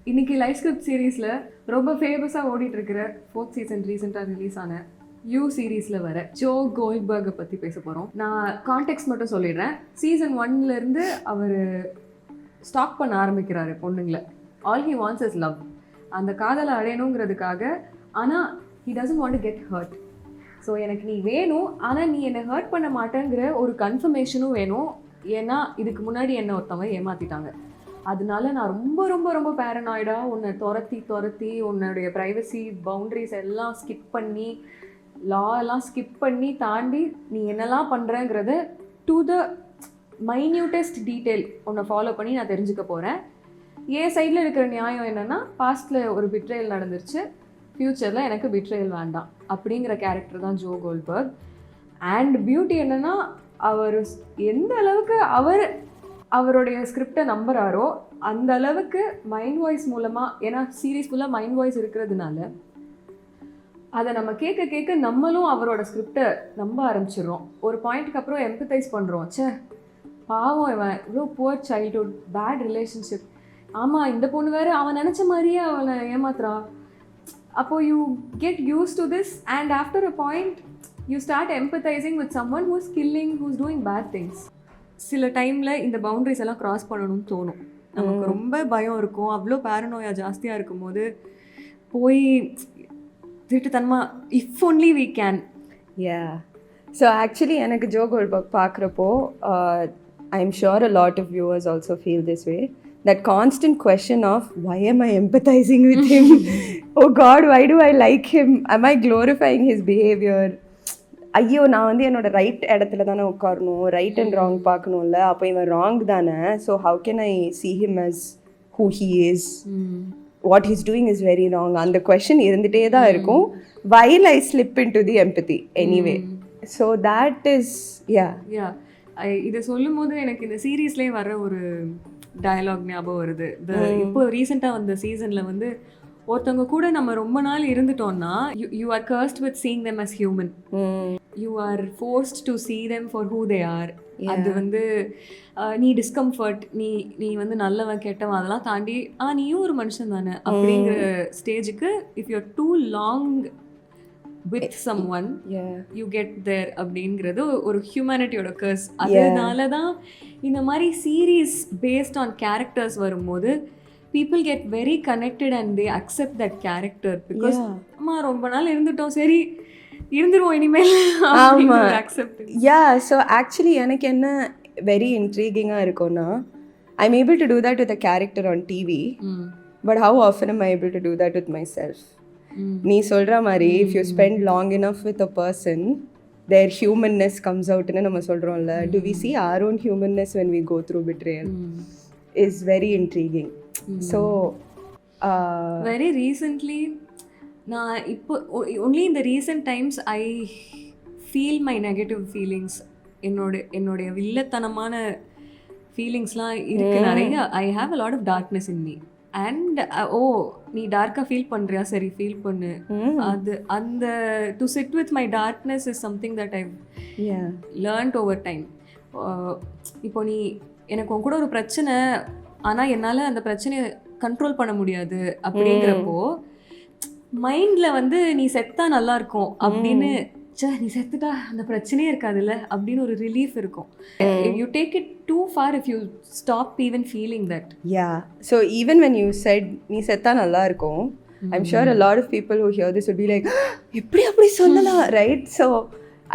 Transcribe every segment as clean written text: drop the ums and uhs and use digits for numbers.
இன்னைக்கு live script சீரீஸில் ரொம்ப ஃபேமஸாக ஓடிட்டுருக்கிற 4th சீசன் ரீசெண்டாக ரிலீஸ் ஆன யூ சீரீஸில் வர ஜோ கோல்பர்கை பற்றி பேச போகிறோம். நான் கான்டெக்ட் மட்டும் சொல்லிடுறேன். சீசன் 1லேருந்து அவர் ஸ்டாக் பண்ண ஆரம்பிக்கிறாரு பொண்ணுங்களை. All he wants is love. அந்த காதலை அடையணுங்கிறதுக்காக. ஆனால் he doesn't want to get hurt. So எனக்கு நீ வேணும், ஆனால் நீ என்னை ஹர்ட் பண்ண மாட்டேங்கிற ஒரு கன்ஃபர்மேஷனும் வேணும். ஏன்னா இதுக்கு முன்னாடி என்னை ஒருத்தவங்க ஏமாற்றிட்டாங்க. அதனால நான் ரொம்ப ரொம்ப ரொம்ப பேரனாய்டாக உன்னை துரத்தி உன்னுடைய ப்ரைவசி பவுண்ட்ரிஸ் எல்லாம் ஸ்கிப் பண்ணி, லா எல்லாம் ஸ்கிப் பண்ணி தாண்டி நீ என்னெல்லாம் பண்ணுறேங்கிறத டு த மைன்யூட்டஸ்ட் டீட்டெயில் உன்னை ஃபாலோ பண்ணி நான் தெரிஞ்சுக்க போகிறேன். என் சைடில் இருக்கிற நியாயம் என்னென்னா, பாஸ்ட்டில் ஒரு பிட்ரேயல் நடந்துருச்சு, ஃப்யூச்சரில் எனக்கு பிட்ரேயல் வேண்டாம் அப்படிங்கிற கேரக்டர் தான் ஜோ கோல்பர்க். அண்ட் பியூட்டி என்னென்னா, அவர் எந்த அளவுக்கு அவருடைய ஸ்கிரிப்டை நம்புகிறாரோ அந்த அளவுக்கு மைண்ட் வாய்ஸ் மூலமாக, ஏன்னா சீரீஸ் ஃபுல்லாக மைண்ட் வாய்ஸ் இருக்கிறதுனால அதை நம்ம கேட்க நம்மளும் அவரோட ஸ்கிரிப்டை நம்ப ஆரம்பிச்சிடுறோம். ஒரு பாயிண்ட்டுக்கு அப்புறம் எம்பத்தைஸ் பண்ணுறோம். பாவம் இவன் இவ்வளோ புவர் சைல்ட்ஹுட், பேட் ரிலேஷன்ஷிப், ஆமாம் இந்த பொண்ணு வேறு அவன் நினச்ச மாதிரியே அவளை ஏமாத்துறா. அப்போது you get used to this and after a point you start empathising with someone who's killing, who's doing bad things. சில டைமில் இந்த பவுண்ட்ரிஸ் எல்லாம் க்ராஸ் பண்ணணும்னு தோணும். நமக்கு ரொம்ப பயம் இருக்கும். அவ்வளோ பேரனோயா ஜாஸ்தியாக இருக்கும் போது போய் திருட்டுத்தனமாக if only we can. So actually எனக்கு ஜோ கோல்பர்க் பார்க்குறப்போ I'm sure a lot of viewers also feel this way. That constant question of why am I empathizing with him? Oh God, why do I like him? Am I glorifying his behavior? ஐயோ, நான் வந்து என்னோட right இடத்துல தானே உட்காரணும், right and wrong பார்க்கணும்ல, அப்போ இவன் ராங் தானே. So how can I see him as who he is? What he's doing is very wrong. அந்த கொஷின் இருந்துகிட்டே தான் இருக்கும் while I slip into the empathy anyway. So that is, இதை சொல்லும் போது எனக்கு இந்த சீரீஸ்லேயே வர ஒரு டயலாக் ஞாபகம் வருது. இப்போ ரீசெண்டாக வந்த சீசனில் வந்து ஒருத்தவங்க கூட நம்ம ரொம்ப நாள் இருந்துட்டோம்னா, you are cursed with seeing them as human. You are forced to see them for who they are. அது வந்து நீ டிஸ்கம்ஃபர்ட், நீ வந்து நல்லவன் கெட்டவன் அதெல்லாம் தாண்டி நீயும் ஒரு மனுஷன் தானே அப்படிங்கிற ஸ்டேஜுக்கு if you are too long with someone you get there அப்படிங்கிறது ஒரு ஹியூமனிட்டியோட கர்ஸ். அதனால தான் இந்த மாதிரி சீரீஸ் பேஸ்ட் ஆன் கேரக்டர்ஸ் வரும்போது people get very connected and they accept that character because அம்மா ரொம்ப நாள் இருந்துட்டோம், சரி இருந்துருவோம் இனிமேல் accept. So actually எனக்கு என்ன very intriguing-ஆ இருக்கும்னா, I'm able to do that with a character on TV, but how often am I able to do that with myself? நீ சொல்ற மாதிரி if you spend long enough with a person, their humanness comes out ன்னு நம்ம சொல்றோம்ல. Do we see our own humanness when we go through betrayal? Is very intriguing. So very recently நான் இப்போ only in the recent times I feel my negative feelings. என்னோட வில்லத்தனமான ஃபீலிங்ஸ்லாம் இருக்கு நிறைய. I have a lot of darkness in me and நீ டார்க்காக feel பண்ணுறியா, சரி feel பண்ணு. அது அந்த to sit with my darkness is something that I learnt over time. இப்போ நீ எனக்கு உன் கூட ஒரு பிரச்சனை, ஆனால் என்னால் அந்த பிரச்சனையை கண்ட்ரோல் பண்ண முடியாது அப்படிங்கிறப்போ மைண்டில் வந்து நீ செத்தா நல்லா இருக்கும் அப்படின்னு, நீ செத்துட்டா அந்த பிரச்சனையே இருக்காதுல்ல அப்படின்னு ஒரு ரிலீஃப் இருக்கும். You take it too far if you stop even feeling that. So even when you said நீ செத்தா நல்லா இருக்கும், I'm sure a lot of people who hear this would be like, எப்படி சொல்லலாம், right? So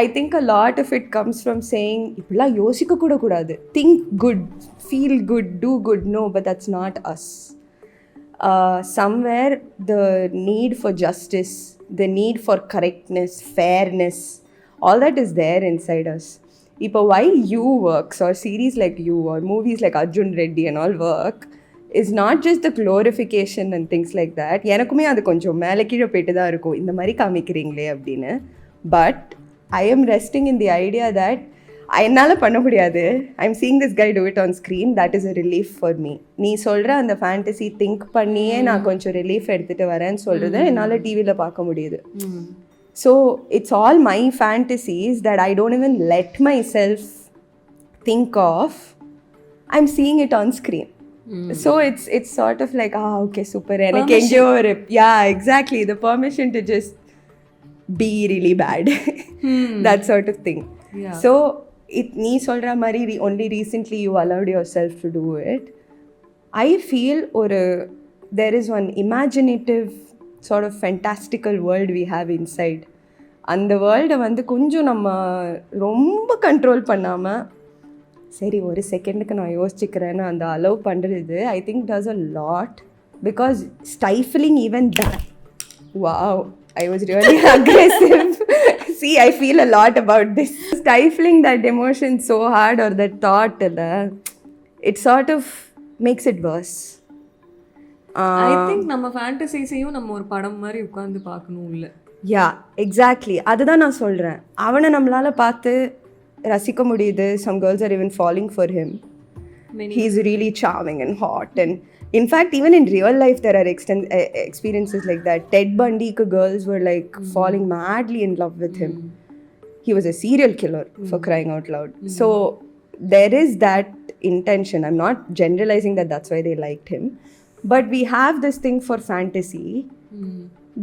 I think a lot of it comes from saying இப்படிலாம் யோசிக்க கூட கூடாது, think good, feel good, do good. No, but that's not us. Somewhere the need for justice, the need for correctness, fairness, all that is there inside us. இப்போ why you works or series like you or movies like Arjun Reddy and all work is not just the glorification and things like that. எனக்குமே அது கொஞ்சம் மேலே கீழே போயிட்டு தான் இருக்கும், இந்த மாதிரி காமிக்கிறீங்களே அப்படின்னு. But I am resting in the idea that என்னால் பண்ண முடியாது, I'm seeing this guy do it on screen, that is a relief for me. நீ சொல்கிற அந்த ஃபேண்டசி திங்க் பண்ணியே நான் கொஞ்சம் ரிலீஃப் எடுத்துகிட்டு வரேன்னு சொல்கிறத என்னால் டிவியில் பார்க்க முடியுது. So it's all my fantasies that I don't even let myself think of. I'm seeing it on screen. So it's sort of like, okay, super. எனக்கு எங்கேயோ ஒரு yeah, exactly, the permission to just be really bad. That sort of thing. Yeah. So நீ சொல்ற மாதிரி only recently you allowed yourself to do it. I feel there is one imaginative sort of fantastical world we have inside. அந்த வேர்ல்டை வந்து கொஞ்சம் நம்ம ரொம்ப control பண்ணாமல் சரி ஒரு செகண்டுக்கு நான் யோசிச்சுக்கிறேன்னு அந்த அலோவ் பண்ணுறது I think does a lot because stifling even that wow I was really aggressive. See, I feel a lot about this. Stifling that emotion so hard or that thought, it sort of makes it worse. I think நம்ம ஃபேண்டசிஸையும் நம்ம ஒரு படம் மாதிரி உட்காந்து பார்க்கணும் இல்லை. Yeah exactly, அதுதான் நான் சொல்கிறேன். அவனை நம்மளால் பார்த்து ரசிக்க முடியுது. Some girls are even falling for him. He's really charming and hot. And in fact, even in real life, there are experiences like that. Ted Bundy girls were like falling madly in love with him. He was a serial killer, for crying out loud. So there is that intention. I'm not generalizing that that's why they liked him. But we have this thing for fantasy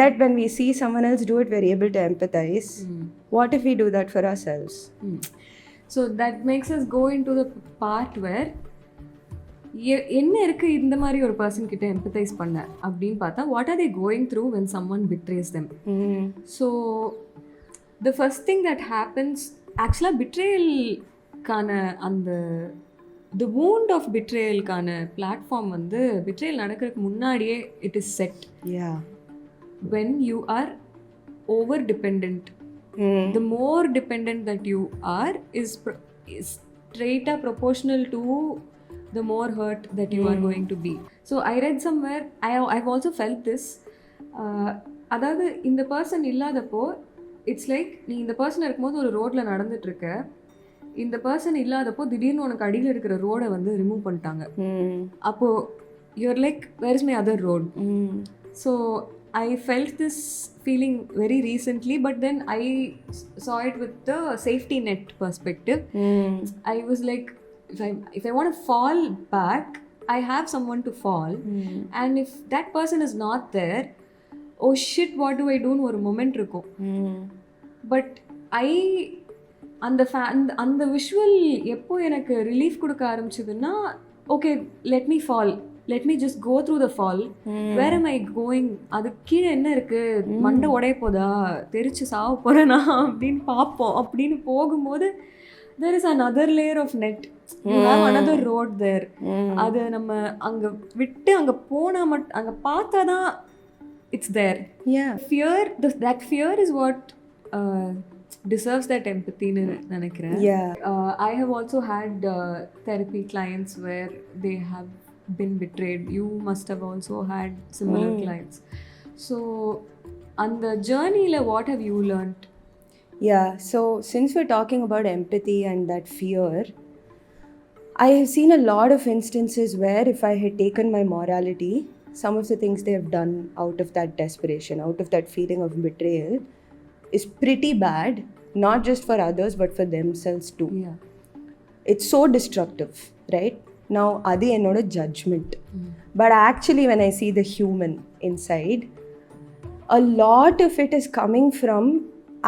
that when we see someone else do it, we're able to empathize. What if we do that for ourselves? So that makes us go into the part where என்ன இருக்குது இந்த மாதிரி ஒரு person கிட்ட empathise பண்ண அப்படின்னு பார்த்தா what are they going through when someone betrays them. So the first thing that happens ஆக்சுவலாக பிட்ரேயல்கான அந்த த wound ஆஃப் பிட்ரேயலுக்கான பிளாட்ஃபார்ம் வந்து பிட்ரேயல் நடக்கிறதுக்கு முன்னாடியே it is set. When you are over dependent, the more dependent that you are is straight up proportional to the more hurt that you are going to be. So I read somewhere, I've also felt this. அதாவது இந்த person இல்லாதப்போ it's like நீ இந்த person இருக்கும்போது ஒரு ரோட்டில் நடந்துட்டுருக்க, இந்த person இல்லாதப்போ திடீர்னு உனக்கு அடியில் இருக்கிற ரோடை வந்து ரிமூவ் பண்ணிட்டாங்க. அப்போது you're like where is my other road. So I felt this feeling very recently, but then I saw it with the safety net perspective. I was like, if I want to fall back, I have someone to fall. And if that person is not there, oh shit, what do I do? ஒரு moment இருக்கும். But அந்த visual எப்போ எனக்கு relief கொடுக்க ஆரம்பிச்சதுன்னா, okay let me fall, let me just go through the fall. Where am I going? அது கீழே என்ன இருக்குது, மண்டை உடைய போதா, தெரிச்சு சாவ போகிறேனா அப்படின்னு பார்ப்போம். அப்படின்னு போகும்போது there is another layer of net, you have another road there. அது நம்ம அங்கே விட்டு அங்கே போனால் அங்கே பார்த்தா தான் it's there. Fear, that fear is what deserves that empathy ன்னு நினைக்கிறேன். I have also had therapy clients where they have been betrayed. You must have also had similar clients. So on the journey, what have you learned? So since we're talking about empathy and that fear, I have seen a lot of instances where if I had taken my morality, some of the things they have done out of that desperation, out of that feeling of betrayal, is pretty bad, not just for others but for themselves too. It's so destructive, right? Now adi enoda judgment, but actually when I see the human inside, a lot of it is coming from,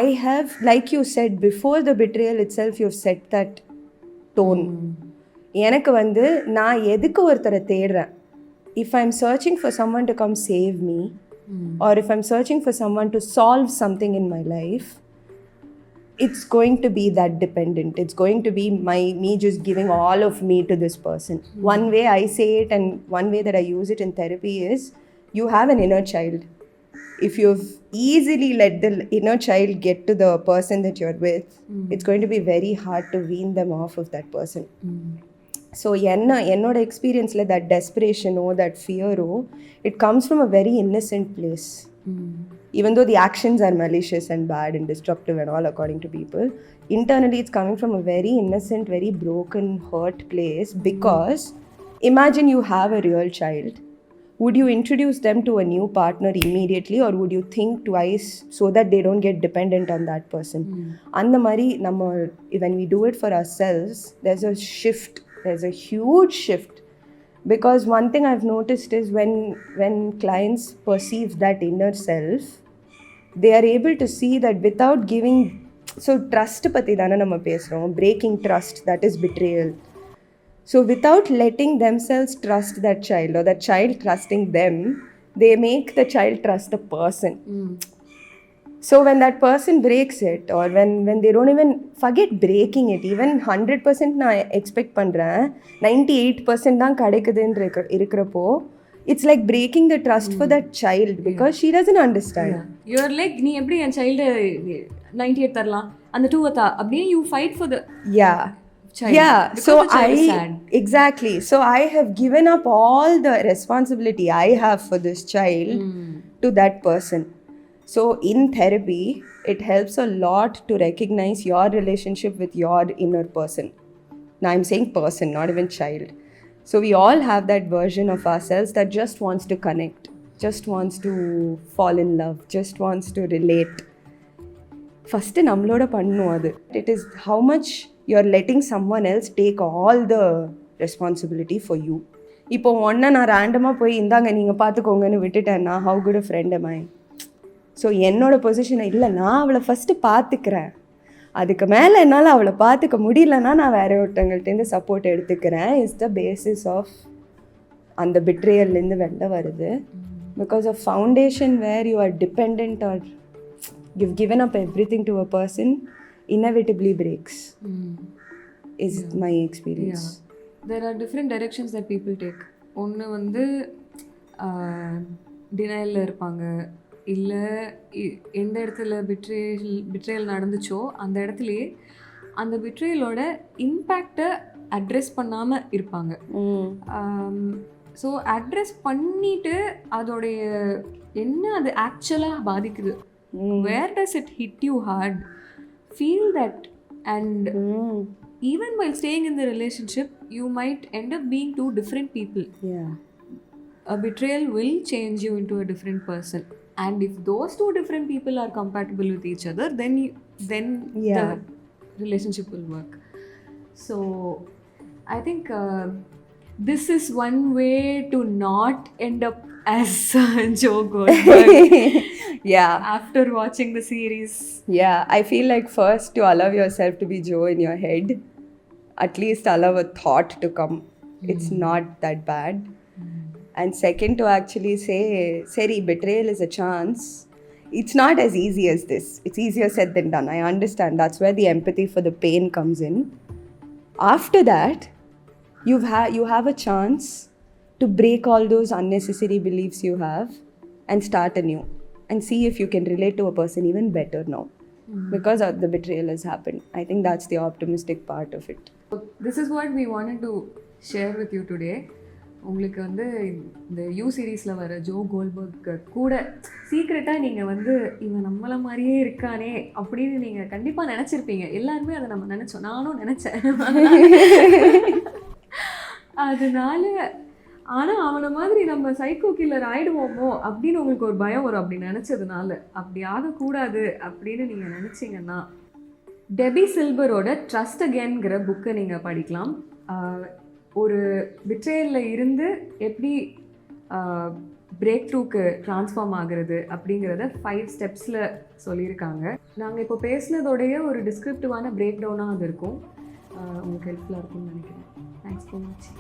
I have, like you said, before the betrayal itself, you've set that tone. எனக்கு வந்து நான் எதுக்கு ஒருத்தரை தேடுறேன், if I'm searching for someone to come save me, or if I'm searching for someone to solve something in my life, it's going to be that dependent. It's going to be me just giving all of me to this person. One way I say it, and one way that I use it in therapy, is you have an inner child. If you've easily let the inner child get to the person that you're with, it's going to be very hard to wean them off of that person. So என்னோட எக்ஸ்பீரியன்ஸில் that desperation or that fear, it comes from a very innocent place. Even though the actions are malicious and bad and destructive and all according to people, internally it's coming from a very innocent, very broken, hurt place. Because imagine you have a real child. Would you introduce them to a new partner immediately, or would you think twice so that they don't get dependent on that person? And the mari when we do it for ourselves, there's a shift. There's a huge shift Because one thing I've noticed is when clients perceive that inner self, they are able to see that without giving. So trust பற்றி தானே நம்ம பேசுகிறோம், breaking trust, that is betrayal. So without letting themselves trust that child or that child trusting them, they make the child trust the person. So when that person breaks it, or when they don't even forget breaking it, even 100% நான் expect பண்ணுறேன் 98% தான் கிடைக்குதுன்னு இருக்கிறப்போ, it's like breaking the trust for that child because she doesn't understand. You're like, நீ எப்படி என் child 98 தரலாம், அந்த 2 அப்படியே you fight for the child. So exactly, so I have given up all the responsibility I have for this child to that person. So in therapy, it helps a lot to recognize your relationship with your inner person. Now I'm saying person, not even child. So we all have that version of ourselves that just wants to connect, just wants to fall in love, just wants to relate. First nammaloda pannum adu. It is how much you're letting someone else take all the responsibility for you. இப்போ ஒன்றை நான் ரேண்டமாக போய் இந்தாங்க நீங்கள் பார்த்துக்கோங்கன்னு விட்டுட்டேன்னா how good a friend am I? So என்னோடய பொசிஷனை இல்லை, நான் அவளை ஃபஸ்ட்டு பார்த்துக்கிறேன், அதுக்கு மேலே என்னால் அவளை பார்த்துக்க முடியலன்னா நான் வேற ஒருத்தவங்கள்ட்டேருந்து சப்போர்ட் எடுத்துக்கிறேன் இஸ் த பேசிஸ் ஆஃப் அந்த பிட்ரேயல்லேருந்து வெளில வருது. Because of foundation where you are depend or you've given up everything to a person inevitably breaks is my experience. There are different directions that people take. ஒன்று வந்து டினையலில் இருப்பாங்க, இல்லை எந்த இடத்துல பிட்ரேயல் நடந்துச்சோ அந்த இடத்துலையே அந்த பிட்ரேயலோட இம்பேக்டை அட்ரெஸ் பண்ணாமல் இருப்பாங்க. ஸோ அட்ரெஸ் பண்ணிவிட்டு அதோடைய என்ன அது ஆக்சுவலாக பாதிக்குது, where does it hit you hard, feel that, and even while staying in the relationship you might end up being two different people. A betrayal will change you into a different person, and if those two different people are compatible with each other, then the relationship will work. So I think this is one way to not end up as Joe Goldberg. After watching the series. I feel like first to allow yourself to be Joe in your head, at least allow a thought to come. It's not that bad. And second, to actually say, Seri, betrayal is a chance. It's not as easy as this. It's easier said than done. I understand. That's where the empathy for the pain comes in. After that, you have a chance to break all those unnecessary beliefs you have and start anew and see if you can relate to a person even better now because the betrayal has happened. I think that's the optimistic part of it. This is what we wanted to share with you today. உங்களுக்கு வந்து இந்த you சீரீஸில் வர Joe Goldberg கூட சீக்ரெட்டாக நீங்கள் வந்து இவன் நம்மளை மாதிரியே இருக்கானே அப்படின்னு நீங்கள் கண்டிப்பாக நினச்சிருப்பீங்க. எல்லாருமே அதை நம்ம நினச்சோம், நானும் நினச்சேன். அதனால ஆனால் அவனை மாதிரி நம்ம சைக்கோ கில்லர் ஆகிடுவோமோ அப்படின்னு உங்களுக்கு ஒரு பயம் வரும். அப்படி நினச்சதுனால அப்படி ஆகக்கூடாது அப்படின்னு நீங்கள் நினச்சிங்கன்னா டெபி சில்பரோட ட்ரஸ்ட் அகேன்கிற புக்கை நீங்கள் படிக்கலாம். ஒரு பிட்ரேயலில் இருந்து எப்படி பிரேக் த்ரூக்கு ட்ரான்ஸ்ஃபார்ம் ஆகுறது அப்படிங்கிறத 5 ஸ்டெப்ஸில் சொல்லியிருக்காங்க. நாங்கள் இப்போ பேசினதோடைய ஒரு டிஸ்கிரிப்டிவான பிரேக் டவுனாக அது இருக்கும். உங்களுக்கு ஹெல்ப்ஃபுல்லாக இருக்கும்னு நினைக்கிறேன். தேங்க்ஸ் ஃபார் வாட்சிங்.